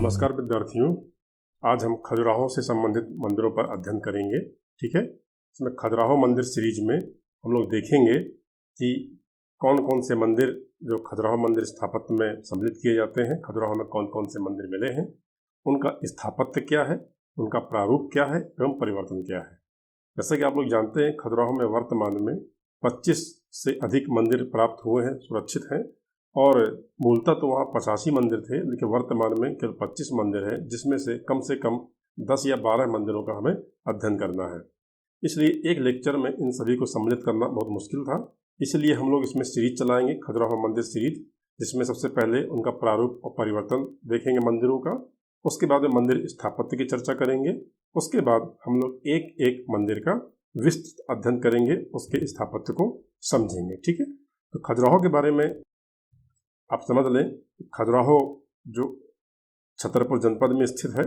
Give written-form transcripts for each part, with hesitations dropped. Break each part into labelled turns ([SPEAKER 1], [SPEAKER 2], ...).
[SPEAKER 1] नमस्कार विद्यार्थियों, आज हम खजुराहो से संबंधित मंदिरों पर अध्ययन करेंगे। ठीक है, इसमें खजुराहो मंदिर सीरीज में हम लोग देखेंगे कि कौन कौन से मंदिर जो खजुराहो मंदिर स्थापत्य में सम्मिलित किए जाते हैं, खजुराहो में कौन कौन से मंदिर मिले हैं, उनका स्थापत्य क्या है, उनका प्रारूप क्या है एवं परिवर्तन क्या है। जैसे कि आप लोग जानते हैं, खजुराहो में वर्तमान में 25 से अधिक मंदिर प्राप्त हुए हैं, सुरक्षित हैं, और मूलतः तो वहाँ 85 मंदिर थे, लेकिन वर्तमान में केवल 25 मंदिर हैं, जिसमें से कम 10 या 12 मंदिरों का हमें अध्ययन करना है। इसलिए एक लेक्चर में इन सभी को सम्मिलित करना बहुत मुश्किल था, इसलिए हम लोग इसमें सीरीज चलाएंगे, खजुराहो मंदिर सीरीज, जिसमें सबसे पहले उनका प्रारूप और परिवर्तन देखेंगे मंदिरों का। उसके बाद में मंदिर स्थापत्य की चर्चा करेंगे। उसके बाद हम लोग एक एक मंदिर का विस्तृत अध्ययन करेंगे, उसके स्थापत्य को समझेंगे। ठीक है, तो खजुराहो के बारे में आप समझ लें, खजुराहो जो छतरपुर जनपद में स्थित है,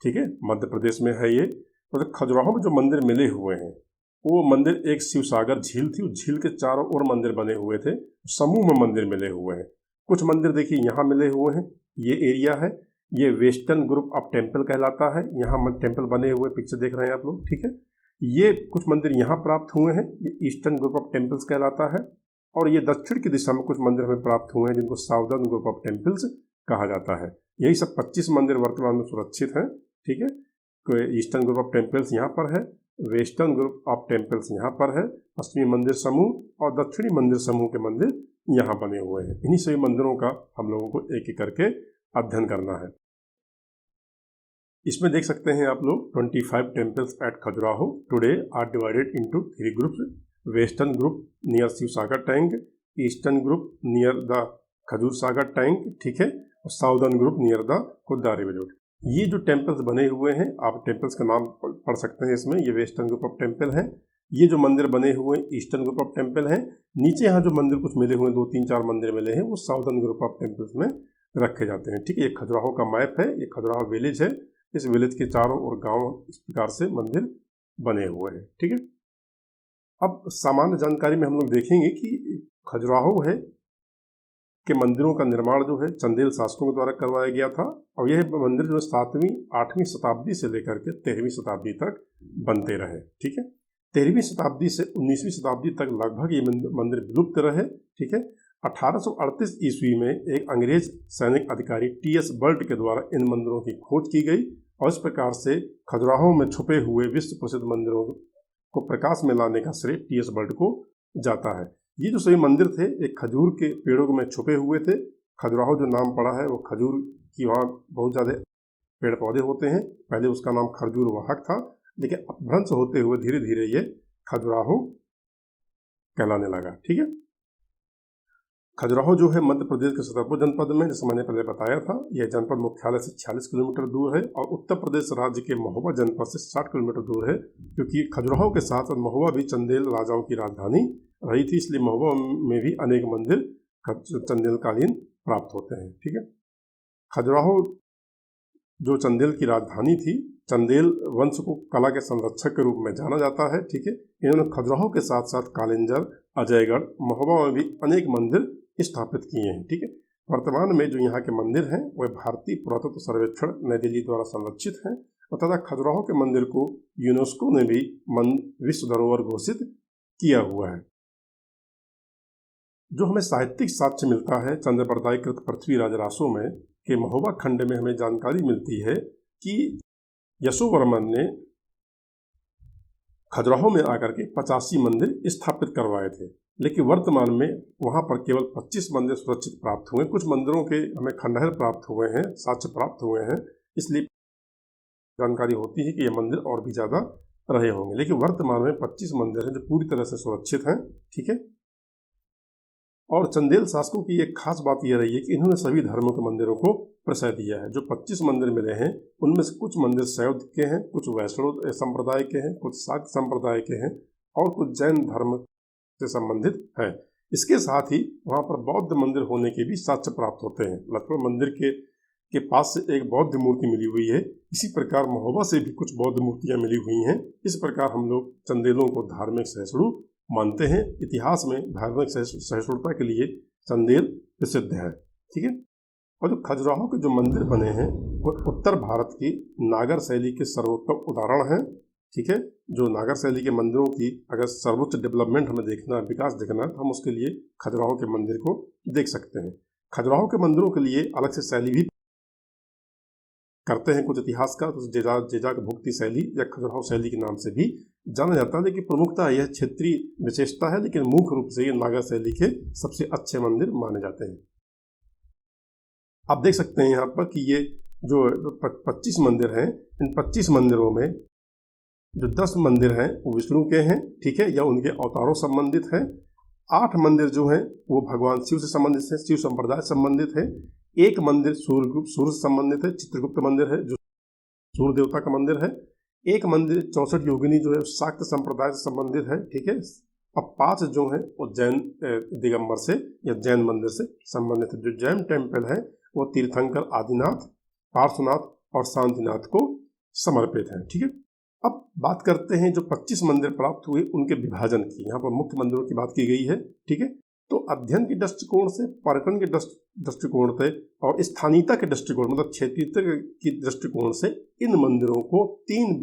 [SPEAKER 1] ठीक है, मध्य प्रदेश में है ये। तो खजुराहो में जो मंदिर मिले हुए हैं, वो मंदिर एक शिवसागर झील थी, उस झील के चारों ओर मंदिर बने हुए थे, समूह में मंदिर मिले हुए हैं। कुछ मंदिर देखिए यहाँ मिले हुए हैं, ये एरिया है, ये वेस्टर्न ग्रुप ऑफ टेम्पल कहलाता है। यहाँ टेम्पल बने हुए पिक्चर देख रहे हैं आप लोग, ठीक है। ये कुछ मंदिर यहाँ प्राप्त हुए हैं, ये ईस्टर्न ग्रुप ऑफ टेम्पल्स कहलाता है। और ये दक्षिण की दिशा में कुछ मंदिर हमें प्राप्त हुए हैं, जिनको साउदर्न ग्रुप ऑफ टेम्पल्स कहा जाता है। यही सब 25 मंदिर वर्तमान में सुरक्षित हैं, ठीक है। तो ईस्टर्न ग्रुप ऑफ टेम्पल्स यहाँ पर है, वेस्टर्न ग्रुप ऑफ टेम्पल्स यहाँ पर है, पश्चिमी मंदिर समूह और दक्षिणी मंदिर समूह के मंदिर यहाँ बने हुए हैं। इन्हीं सभी मंदिरों का हम लोगों को एक एक करके अध्ययन करना है। इसमें देख सकते हैं आप लोग 25 temples at Khajuraho today are divided into 3 groups. Western group near Shiv Sagar tank, eastern group near the Khajur Sagar tank, ठीक है, और southern group near the Khuddari village. ये जो टेम्पल्स बने हुए हैं, आप टेम्पल्स का नाम पढ़ सकते हैं इसमें। ये वेस्टर्न ग्रुप ऑफ टेम्पल है। ये जो मंदिर बने हुए हैं ईस्टर्न ग्रुप ऑफ टेम्पल है। नीचे यहाँ जो मंदिर कुछ मिले हुए हैं, 2-3-4 मंदिर मिले हैं, वो साउदर्न ग्रुप ऑफ टेम्पल्स में रखे जाते हैं, ठीक है। ये खजुराहो का मैप है, ये खजुराहो विलेज है। इस विलेज के चारों ओर गांव इस प्रकार से मंदिर बने हुए हैं, ठीक है। अब सामान्य जानकारी में हम लोग देखेंगे कि खजुराहो है के मंदिरों का निर्माण जो है चंदेल शासकों के द्वारा करवाया गया था, और यह मंदिर जो 7वीं 8वीं शताब्दी से लेकर के 13वीं शताब्दी तक बनते रहे, ठीक है। 13वीं शताब्दी से 19वीं शताब्दी तक लगभग ये मंदिर विलुप्त रहे, ठीक है। 1838 ईस्वी में एक अंग्रेज सैनिक अधिकारी टी.एस. बर्ट के द्वारा इन मंदिरों की खोज की गई, और इस प्रकार से खजुराहो में छुपे हुए विश्व प्रसिद्ध मंदिरों को प्रकाश में लाने का श्रेय टी.एस. बर्ट को जाता है। ये जो सभी मंदिर थे, एक खजूर के पेड़ों में छुपे हुए थे। खजुराहो जो नाम पड़ा है, वो खजूर की वहाँ बहुत ज़्यादा पेड़ पौधे होते हैं। पहले उसका नाम खजूर वाहक था, लेकिन अपभ्रंश होते हुए धीरे धीरे ये खजुराहो कहलाने लगा, ठीक है। खजुराहो जो है मध्य प्रदेश के छतरपुर जनपद में, जैसे मैंने पहले बताया था, यह जनपद मुख्यालय से 46 किलोमीटर दूर है, और उत्तर प्रदेश राज्य के महोबा जनपद से 60 किलोमीटर दूर है। क्योंकि खजुराहो के साथ साथ महोबा भी चंदेल राजाओं की राजधानी रही थी, इसलिए महोबा में भी अनेक मंदिर चंदेलकालीन प्राप्त होते हैं, ठीक है। खजुराहो जो चंदेल की राजधानी थी, चंदेल वंश को कला के संरक्षक के रूप में जाना जाता है, ठीक है। इन्होंने खजुराहो के साथ साथ कालिंजर, अजयगढ़, महोबा में भी अनेक मंदिर स्थापित किए हैं, ठीक है। वर्तमान में जो यहाँ के मंदिर हैं, वह भारतीय पुरातत्व सर्वेक्षण नई दिल्ली द्वारा संरक्षित हैं, और तथा खजुराहो के मंदिर को यूनेस्को ने भी विश्व धरोहर घोषित किया हुआ है। जो हमें साहित्यिक साक्ष्य मिलता है चंद्रप्रदायकृत पृथ्वीराज रासो में के महोबा खंड में हमें जानकारी मिलती है कि यशोवर्मन ने खजुराहो में आकर के 85 मंदिर स्थापित करवाए थे, लेकिन वर्तमान में वहां पर केवल 25 मंदिर सुरक्षित प्राप्त हुए। कुछ मंदिरों के हमें खंडहर प्राप्त हुए हैं, साक्ष्य प्राप्त हुए हैं, इसलिए जानकारी होती है कि ये मंदिर और भी ज़्यादा रहे होंगे, लेकिन वर्तमान में 25 मंदिर हैं जो पूरी तरह से सुरक्षित हैं, ठीक है। और चंदेल शासकों की एक खास बात यह रही है कि इन्होंने सभी धर्मों के मंदिरों को प्रशय दिया है। जो 25 मंदिर मिले हैं, उनमें से कुछ मंदिर शैव के हैं, कुछ वैष्णव संप्रदाय के हैं, कुछ शाक्त संप्रदाय के हैं, और कुछ जैन धर्म से संबंधित है। इसके साथ ही वहाँ पर बौद्ध मंदिर होने के भी साक्ष्य प्राप्त होते हैं। लक्ष्मण मंदिर के पास से एक बौद्ध मूर्ति मिली हुई है। इसी प्रकार महोबा से भी कुछ बौद्ध मूर्तियाँ मिली हुई हैं। इस प्रकार हम लोग चंदेलों को धार्मिक सहिष्णु मानते हैं। इतिहास में धार्मिक सहिष्णुता के लिए चंदेल प्रसिद्ध है, ठीक है। और जो खजुराहो के जो मंदिर बने हैं वो उत्तर भारत की नागर शैली के सर्वोत्तम उदाहरण हैं। ठीक है, जो नागर शैली के मंदिरों की अगर सर्वोच्च डेवलपमेंट हमें देखना है, विकास देखना है, तो हम उसके लिए खजुराहो के मंदिर को देख सकते हैं। खजुराहो के मंदिरों के लिए अलग से शैली भी करते हैं कुछ इतिहासकार, तो जेजाक भुक्ति शैली या खजुराहो शैली के नाम से भी जाना जाता है, लेकिन प्रमुखता यह क्षेत्रीय विशेषता है, लेकिन मुख्य रूप से ये नागर शैली के सबसे अच्छे मंदिर माने जाते हैं। आप देख सकते हैं यहाँ पर कि ये जो 25 मंदिर हैं, इन 25 मंदिरों में जो 10 मंदिर हैं वो विष्णु के हैं, ठीक है, या उनके अवतारों संबंधित हैं। 8 मंदिर जो हैं वो भगवान शिव से संबंधित है, शिव संप्रदाय संबंधित है। एक मंदिर सूर्य से संबंधित है, चित्रगुप्त मंदिर है जो सूर्य देवता का मंदिर है। एक मंदिर 64 योगिनी जो है शाक्त संप्रदाय से संबंधित है, ठीक है। अब 5 जो हैं वो जैन दिगंबर से या जैन मंदिर से संबंधित है। जो जैन टेम्पल है वो तीर्थंकर आदिनाथ, पार्श्वनाथ और शांतिनाथ को समर्पित है, ठीक है। अब बात करते हैं जो 25 मंदिर प्राप्त हुए उनके विभाजन की। यहाँ पर मुख्य मंदिरों की बात की गई है, ठीक है। तो अध्ययन के दृष्टिकोण से, पर्यटन के दृष्टिकोण से और स्थानीयता के दृष्टिकोण मतलब क्षेत्रीयता के दृष्टिकोण से इन मंदिरों को 3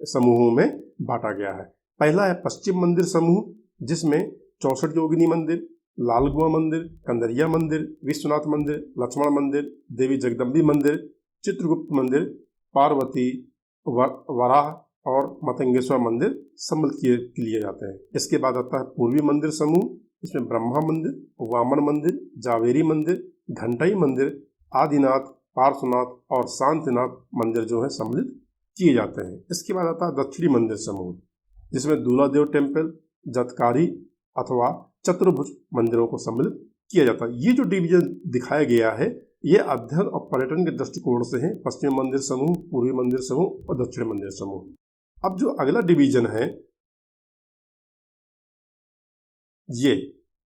[SPEAKER 1] समूहों में बांटा गया है। पहला है पश्चिम मंदिर समूह, जिसमें 64 योगिनी मंदिर, लालगुआ मंदिर, कंदरिया मंदिर, विश्वनाथ मंदिर, लक्ष्मण मंदिर, देवी जगदम्बी मंदिर, चित्रगुप्त मंदिर, पार्वती, वराह और मतंगेश्वर मंदिर सम्मिलित किए जाते हैं। इसके बाद आता है पूर्वी मंदिर समूह, इसमें ब्रह्मा मंदिर, वामन मंदिर, जावेरी मंदिर, घंटाई मंदिर, आदिनाथ, पार्श्वनाथ और शांतिनाथ मंदिर जो है सम्मिलित किए जाते हैं। इसके बाद आता है दक्षिणी मंदिर समूह, जिसमें दूलादेव टेम्पल, जतकारी अथवा चतुर्भुज मंदिरों को सम्मिलित किया जाता है। ये जो डिवीजन दिखाया गया है ये अध्ययन और पर्यटन के दृष्टिकोण से है, पश्चिम मंदिर समूह, पूर्वी मंदिर समूह और दक्षिण मंदिर समूह। अब जो अगला डिवीजन है, ये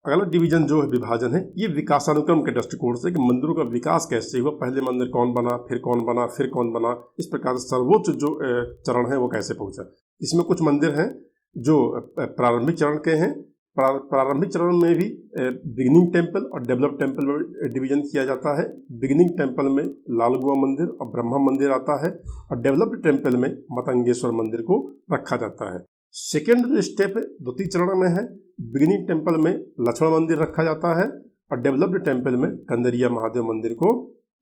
[SPEAKER 1] अगला डिवीजन जो है, विभाजन है, ये विकासानुक्रम के दृष्टिकोण से कि मंदिरों का विकास कैसे हुआ, पहले मंदिर कौन बना, फिर कौन बना, फिर कौन बना, इस प्रकार से सर्वोच्च जो चरण है वो कैसे पहुंचा। इसमें कुछ मंदिर हैं जो प्रारंभिक चरण के हैं। प्रारंभिक चरण में भी बिगिनिंग टेम्पल और डेवलप टेम्पल में डिवीजन किया जाता है। बिगिनिंग टेम्पल में लालगुआ मंदिर और ब्रह्मा मंदिर आता है और डेवलप्ड टेम्पल में मतंगेश्वर मंदिर को रखा जाता है। सेकेंड जो स्टेप है द्वितीय चरण में है, बिगिनिंग टेम्पल में लक्ष्मण मंदिर रखा जाता है और डेवलप्ड टेम्पल में कंदरिया महादेव मंदिर को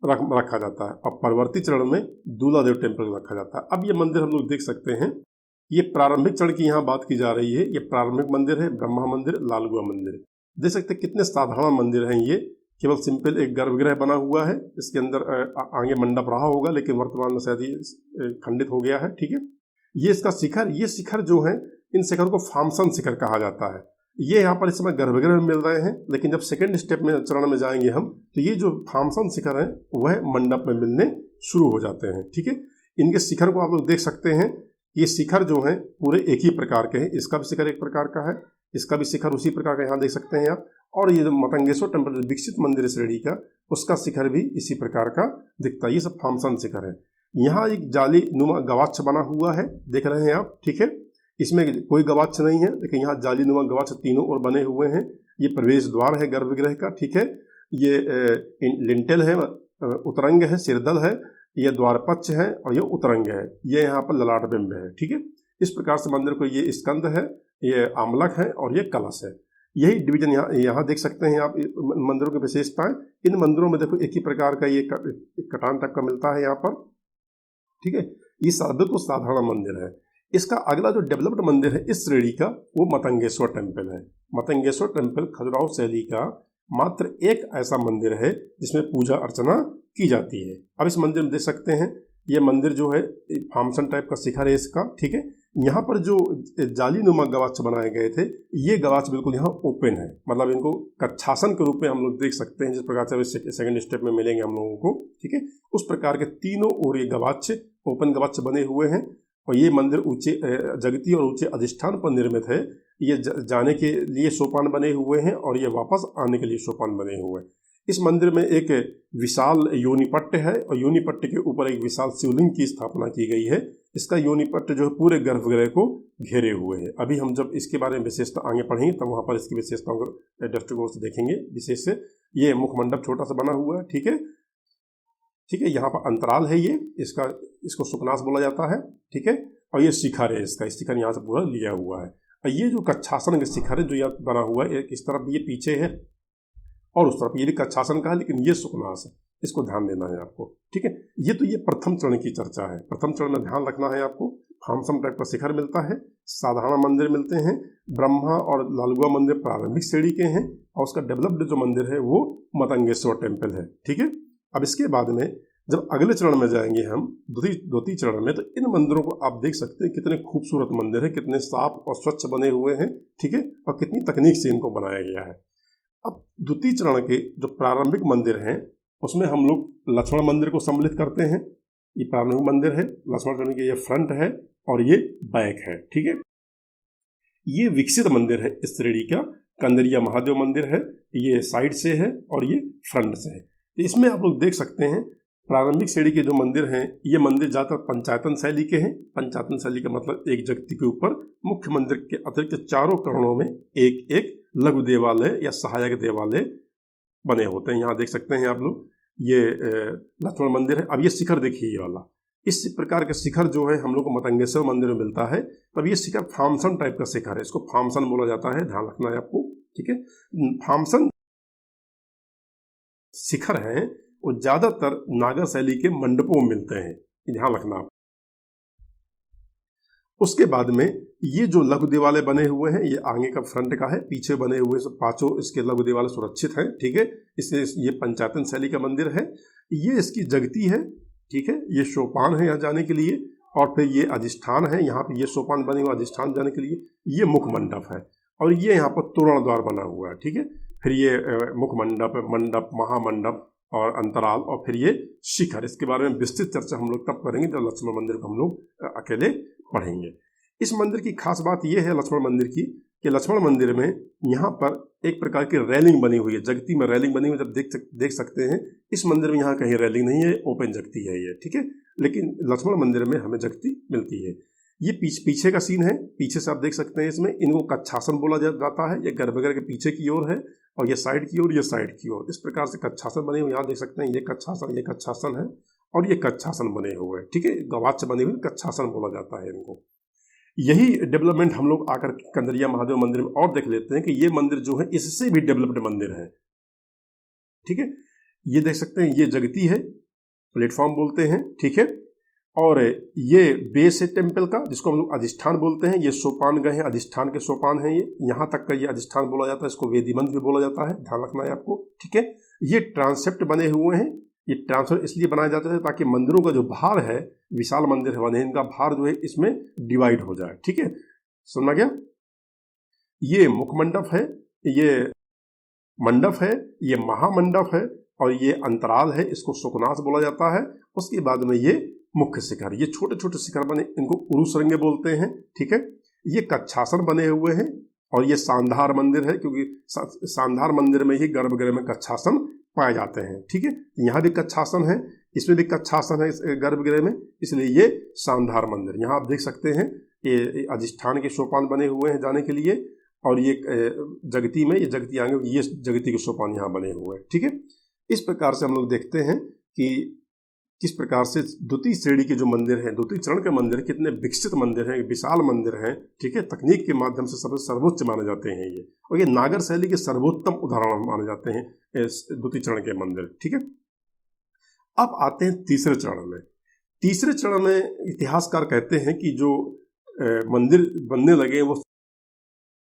[SPEAKER 1] रखा जाता है और परवर्ती चरण में दूलादेव टेम्पल रखा जाता है। अब ये मंदिर हम लोग देख सकते हैं, ये प्रारंभिक चरण की यहाँ बात की जा रही है। ये प्रारंभिक मंदिर है, ब्रह्मा मंदिर, लालगुआ मंदिर। देख सकते हैं कितने साधारण मंदिर हैं ये, केवल सिंपल एक गर्भगृह बना हुआ है, इसके अंदर आगे मंडप रहा होगा लेकिन वर्तमान में शायद ये खंडित हो गया है, ठीक है। ये इसका शिखर, ये शिखर जो है, इन शिखर को फामसन शिखर कहा जाता है। ये यहाँ पर इस समय गर्भगृह में मिल रहे हैं, लेकिन जब सेकेंड स्टेप में चरण में जाएंगे हम तो ये जो फामसन शिखर है वह मंडप में मिलने शुरू हो जाते हैं, ठीक है। इनके शिखर को आप लोग देख सकते हैं, ये शिखर जो हैं पूरे एक ही प्रकार के हैं। इसका भी शिखर एक प्रकार का है, इसका भी शिखर उसी प्रकार का यहाँ देख सकते हैं आप। और ये जो मतंगेश्वर टेम्पल जो विकसित मंदिर श्रेणी का, उसका शिखर भी इसी प्रकार का दिखता है। ये सब फामसन शिखर है। यहाँ एक जाली नुमा गवाक्ष बना हुआ है, देख रहे हैं आप, ठीक है। इसमें कोई गवाक्ष नहीं है, लेकिन यहाँ जाली नुमा गवाक्ष तीनों ओर बने हुए हैं। ये प्रवेश द्वार है गर्भगृह का, ठीक है। ये लिंटेल है, उतरंग है, सिरदल है, ये द्वारपक्ष है और ये उतरंग है, ये यहाँ पर ललाट बिंब है, ठीक है। इस प्रकार से मंदिर को ये स्कंद है, ये आमलक है और ये कलश है। यही डिवीजन यहाँ देख सकते हैं आप मंदिरों की विशेषताएं। इन मंदिरों में देखो एक ही प्रकार का ये कटान टाइप का मिलता है यहाँ पर, ठीक है। ये बिल्कुल साधारण मंदिर है। इसका अगला जो डेवलप्ड मंदिर है इस श्रेणी का वो मतंगेश्वर टेम्पल है। मतंगेश्वर टेम्पल खजुराहो शैली का मात्र एक ऐसा मंदिर है जिसमें पूजा अर्चना की जाती है। अब इस मंदिर में देख सकते हैं, ये मंदिर जो है फामसन टाइप का शिखर है इसका, ठीक है। यहाँ पर जो जाली नुमा गवाक्ष बनाए गए थे, ये गवाक्ष बिल्कुल यहाँ ओपन है, मतलब इनको कच्छासन के रूप में हम लोग देख सकते हैं, जिस प्रकार से सेकंड स्टेप में मिलेंगे हम लोगों को, ठीक है। उस प्रकार के तीनों ओर ये गवाक्ष, ओपन गवाक्ष बने हुए हैं और ये मंदिर ऊंचे जगती और ऊंचे अधिष्ठान पर निर्मित है। ये जाने के लिए सोपान बने हुए हैं और ये वापस आने के लिए सोपान बने हुए हैं। इस मंदिर में एक विशाल योनिपट्ट है और योनिपट्ट के ऊपर एक विशाल शिवलिंग की स्थापना की गई है। इसका योनिपट जो है पूरे गर्भगृह को घेरे हुए है। अभी हम जब इसके बारे में विशेषता आगे पढ़ेंगे तब वहाँ पर इसकी विशेषताओं को दृष्टिकोण से देखेंगे। विशेष से ये मुखमंडप छोटा सा बना हुआ है, ठीक है, ठीक है। यहाँ पर अंतराल है, ये इसको सुकनास बोला जाता है, ठीक है। और ये शिखर है, इसका शिखर यहाँ से पूरा लिया हुआ है। और ये जो कच्छासन का शिखर है जो यहाँ बना हुआ है, इस तरफ ये पीछे है और उस तरफ ये भी कच्छासन का है, लेकिन ये सुकनास है, इसको ध्यान देना है आपको, ठीक है। ये प्रथम चरण की चर्चा है। प्रथम चरण में ध्यान रखना है आपको, फामसम टाइप का शिखर मिलता है, साधारण मंदिर मिलते हैं, ब्रह्मा और लालगुआ मंदिर प्रारंभिक श्रेणी के हैं, और उसका डेवलप्ड जो मंदिर है वो मतंगेश्वर टेम्पल है, ठीक है। अब इसके बाद में जब अगले चरण में जाएंगे हम द्वितीय चरण में, तो इन मंदिरों को आप देख सकते हैं कितने खूबसूरत मंदिर है, कितने साफ और स्वच्छ बने हुए हैं, ठीक है, और कितनी तकनीक से इनको बनाया गया है। अब द्वितीय चरण के जो प्रारंभिक मंदिर हैं उसमें हम लोग लक्ष्मण मंदिर को सम्मिलित करते हैं। ये प्रारंभिक मंदिर है, लक्ष्मण चरण के ये फ्रंट है और ये बैक है, ठीक है। ये विकसित मंदिर है इस श्रेणी का, कंदरिया महादेव मंदिर है, ये साइड से है और ये फ्रंट से है। इसमें आप लोग देख सकते हैं प्रारंभिक श्रेणी के जो मंदिर हैं, ये मंदिर ज़्यादातर पंचायतन शैली के हैं। पंचायतन शैली का मतलब एक जगती के ऊपर मुख्य मंदिर के अतिरिक्त चारों करणों में एक एक लघु देवालय या सहायक देवालय बने होते हैं। यहाँ देख सकते हैं आप लोग, ये लक्ष्मण मंदिर है। अब ये शिखर देखिए, ये वाला, इस प्रकार का शिखर जो है हम लोग को मतंगेश्वर मंदिर में मिलता है। तब ये शिखर फामसन टाइप का शिखर है, इसको फामसन बोला जाता है, ध्यान रखना है आपको, ठीक है। फामसन शिखर हैं वो ज्यादातर नागर शैली के मंडपों में मिलते हैं, ध्यान रखना आप। उसके बाद में ये जो लघु देवालय बने हुए हैं, ये आगे का फ्रंट का है, पीछे बने हुए सब पांचों इसके लघु देवालय सुरक्षित हैं, ठीक है। इससे ये पंचायतन शैली का मंदिर है। ये इसकी जगती है, ठीक है, ये सोपान है यहाँ जाने के लिए, और फिर ये अधिष्ठान है, यहाँ पे ये सोपान बने हुए अधिष्ठान जाने के लिए। ये मुख मंडप है और ये यहाँ पर तोरण द्वार बना हुआ है, ठीक है। फिर ये मुख मंडप, मंडप, महामंडप और अंतराल, और फिर ये शिखर। इसके बारे में विस्तृत चर्चा हम लोग तब करेंगे जब लक्ष्मण मंदिर को हम लोग अकेले पढ़ेंगे। इस मंदिर की खास बात यह है लक्ष्मण मंदिर की, कि लक्ष्मण मंदिर में यहाँ पर एक प्रकार की रैलिंग बनी हुई है, जगती में रैलिंग बनी हुई है। जब देख सकते हैं इस मंदिर में यहाँ कहीं रैलिंग नहीं है, ओपन जगती है ये, ठीक है। लेकिन लक्ष्मण मंदिर में हमें जगती मिलती है। ये पीछे का सीन है, पीछे से आप देख सकते हैं, इसमें इनको कच्छासन बोला जाता है। ये गर्भगृह के पीछे की ओर है और ये साइड की ओर, ये साइड की ओर, इस प्रकार से कच्छासन बने हुए यहाँ देख सकते हैं। ये कच्छासन है और ये कच्छासन बने हुए हैं, ठीक है। गवाच से बने हुए कच्छासन बोला जाता है इनको। यही डेवलपमेंट हम लोग आकर कंदरिया महादेव मंदिर में और देख लेते हैं कि ये मंदिर जो है इससे भी डेवलप्ड मंदिर है, ठीक है। ये देख सकते हैं, ये जगती है, प्लेटफॉर्म बोलते हैं, ठीक है। और ये बेस है टेम्पल का, जिसको हम लोग अधिष्ठान बोलते हैं। ये सोपान गए हैं, अधिष्ठान के सोपान हैं, ये यहाँ तक का ये अधिष्ठान बोला जाता है। इसको वेदी मंदिर भी बोला जाता है, ध्यान रखना है आपको, ठीक है। ये ट्रांसेप्ट बने हुए हैं, ये ट्रांसफर इसलिए बनाए जाते हैं ताकि मंदिरों का जो भार है, विशाल मंदिर बने, इनका भार जो है इसमें डिवाइड हो जाए, ठीक है। समझा गया। ये मुख मंडप है, ये मंडप है, ये महामंडप है और ये अंतराल है, इसको सुकनास बोला जाता है। उसके बाद में ये मुख्य शिखर, ये छोटे छोटे शिखर बने, इनको उरुसरंगे बोलते हैं, ठीक है। ये कच्छासन बने हुए हैं और ये शानदार मंदिर है, क्योंकि शानदार मंदिर में ही गर्भगृह में कच्छासन पाए जाते हैं, ठीक है। यहाँ भी कच्छासन है, इसमें भी कच्छासन है इस गर्भगृह में, इसलिए ये शानदार मंदिर। यहाँ आप देख सकते हैं ये अधिष्ठान के सोपान बने हुए हैं जाने के लिए, और ये जगती में, ये जगती आगे, ये जगती के सोपान यहाँ बने हुए हैं, ठीक है। इस प्रकार से हम लोग देखते हैं कि किस प्रकार से द्वितीय श्रेणी के जो मंदिर हैं, द्वितीय चरण के मंदिर कितने विकसित मंदिर हैं, विशाल मंदिर हैं, ठीक है। तकनीक के माध्यम से सबसे सर्वोच्च माने जाते हैं ये, और ये नागर शैली के सर्वोत्तम उदाहरण माने जाते हैं द्वितीय चरण के मंदिर, ठीक है। अब आते हैं तीसरे चरण में। तीसरे चरण में इतिहासकार कहते हैं कि जो मंदिर बनने लगे वो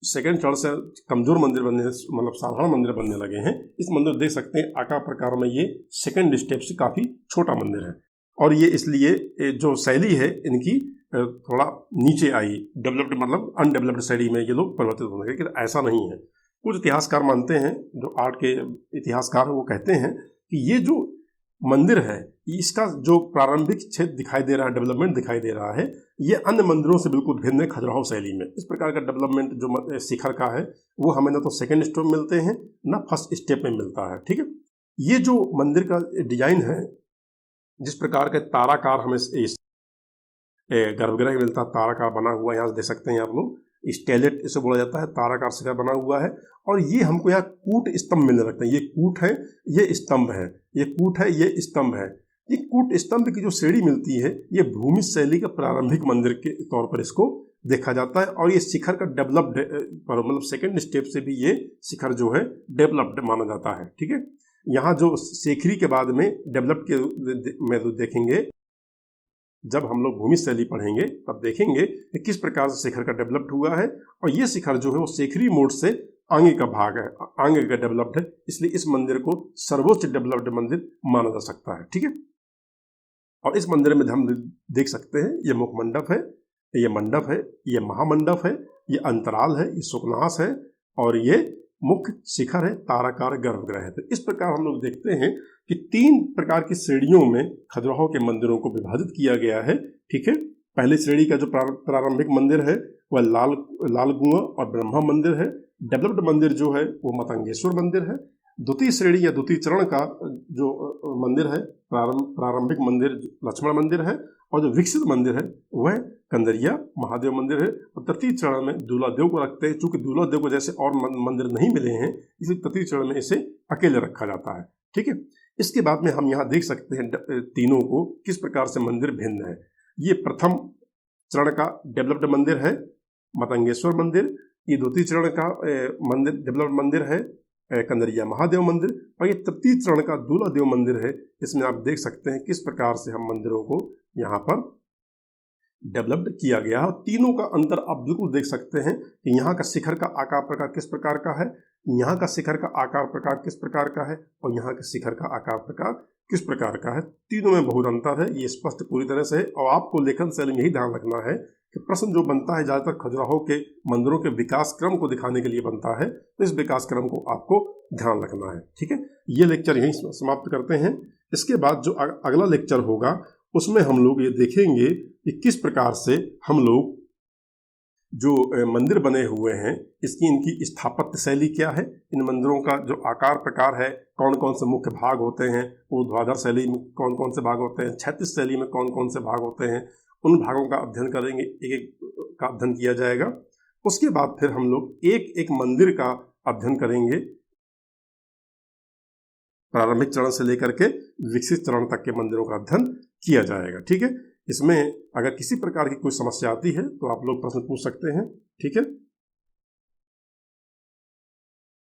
[SPEAKER 1] सेकेंड चरण से कमजोर मंदिर बनने, मतलब साधारण मंदिर बनने लगे हैं। इस मंदिर देख सकते हैं आकार प्रकार में ये सेकेंड स्टेप से काफ़ी छोटा मंदिर है, और ये इसलिए जो शैली है इनकी थोड़ा नीचे आई, डेवलप्ड मतलब अनडेवलप्ड शैली में ये लोग परिवर्तित होने लगे, लेकिन ऐसा नहीं है। कुछ इतिहासकार मानते हैं, जो आर्ट के इतिहासकार हैं वो कहते हैं कि ये जो मंदिर है, इसका जो प्रारंभिक क्षेत्र दिखाई दे रहा है, डेवलपमेंट दिखाई दे रहा है, ये अन्य मंदिरों से बिल्कुल भिन्न है खजुराहो शैली में। इस प्रकार का डेवलपमेंट जो शिखर का है वो हमें ना तो सेकेंड स्टेप में मिलते हैं ना फर्स्ट स्टेप में मिलता है, ठीक है। ये जो मंदिर का डिजाइन है, जिस प्रकार के ताराकार हमें गर्भगृह मिलता है ताराकार बना हुआ, यहाँ से देख सकते हैं आप लोग, स्टेलेट इसे बोला जाता है, ताराकार शिखर बना हुआ है। और ये हमको यहाँ कूट स्तंभ मिलने लगते हैं, ये कूट है, ये स्तंभ है, ये कूट है, ये स्तंभ है। ये कूट स्तंभ की जो श्रेणी मिलती है ये भूमि शैली का प्रारंभिक मंदिर के तौर पर इसको देखा जाता है। और ये शिखर का डेवलप्ड मतलब सेकेंड स्टेप से भी ये शिखर जो है डेवलप्ड माना जाता है। ठीक है, यहाँ जो शेखरी के बाद में डेवलप के में जो देखेंगे, जब हम लोग भूमि शैली पढ़ेंगे तब देखेंगे कि किस प्रकार से शिखर का डेवलप्ड हुआ है। और ये शिखर जो है वो शेखरी मोड से आगे का भाग है, आगे का डेवलप्ड है, इसलिए इस मंदिर को सर्वोच्च डेवलप्ड मंदिर माना जा सकता है। ठीक है, और इस मंदिर में हम देख सकते हैं ये मुख मंडप है, ये मंडप है, ये महामंडप है, ये अंतराल है, ये सुकनास है और ये मुख्य शिखर है, ताराकार गर्भगृह है। तो इस प्रकार हम लोग देखते हैं कि 3 प्रकार की श्रेणियों में खजुराहो के मंदिरों को विभाजित किया गया है। ठीक है, पहली श्रेणी का जो प्रारंभिक मंदिर है वह लालगुआ और ब्रह्मा मंदिर है। डेवलप्ड मंदिर जो है वो मतंगेश्वर मंदिर है। द्वितीय श्रेणी या द्वितीय चरण का जो मंदिर है प्रारंभिक मंदिर लक्ष्मण मंदिर है, और जो विकसित मंदिर है वह कंदरिया महादेव मंदिर है। और तृतीय चरण में दूल्हादेव को रखते हैं, चूंकि दूल्हादेव को जैसे और मंदिर नहीं मिले हैं इसलिए तृतीय चरण में इसे अकेले रखा जाता है। ठीक है, इसके बाद में हम यहाँ देख सकते हैं तीनों को किस प्रकार से मंदिर भिन्न है। ये प्रथम चरण का डेवलप्ड मंदिर है मतंगेश्वर मंदिर, ये द्वितीय चरण का मंदिर डेवलप्ड मंदिर है कंदरिया महादेव मंदिर, और ये तृतीय चरण का दूल्हादेव मंदिर है। इसमें आप देख सकते हैं किस प्रकार से हम मंदिरों को यहाँ पर डेवलप्ड किया गया है। तीनों का अंतर आप बिल्कुल देख सकते हैं कि यहाँ का शिखर का आकार प्रकार किस प्रकार का है, यहाँ का शिखर का आकार प्रकार किस प्रकार का है, और यहाँ के शिखर का आकार प्रकार किस प्रकार का है। तीनों में बहुत अंतर है, ये स्पष्ट पूरी तरह से है। और आपको लेखन शैली में यही ध्यान रखना है कि प्रश्न जो बनता है ज़्यादातर खजुराहो के मंदिरों के विकास क्रम को दिखाने के लिए बनता है, तो इस विकास क्रम को आपको ध्यान रखना है। ठीक है, ये लेक्चर यहीं समाप्त करते हैं। इसके बाद जो अगला लेक्चर होगा उसमें हम लोग ये देखेंगे कि किस प्रकार से हम लोग जो मंदिर बने हुए हैं इनकी स्थापत्य शैली क्या है, इन मंदिरों का जो आकार प्रकार है, कौन कौन से मुख्य भाग होते हैं, ऊर्ध्वाधर शैली में कौन कौन से भाग होते हैं, क्षैतिज शैली में कौन कौन से भाग होते हैं, उन भागों का अध्ययन करेंगे, एक एक का अध्ययन किया जाएगा। उसके बाद फिर हम लोग एक एक मंदिर का अध्ययन करेंगे, प्रारंभिक चरण से लेकर के विकसित चरण तक के मंदिरों का अध्ययन किया जाएगा। ठीक है, इसमें अगर किसी प्रकार की कोई समस्या आती है तो आप लोग प्रश्न पूछ सकते हैं। ठीक है।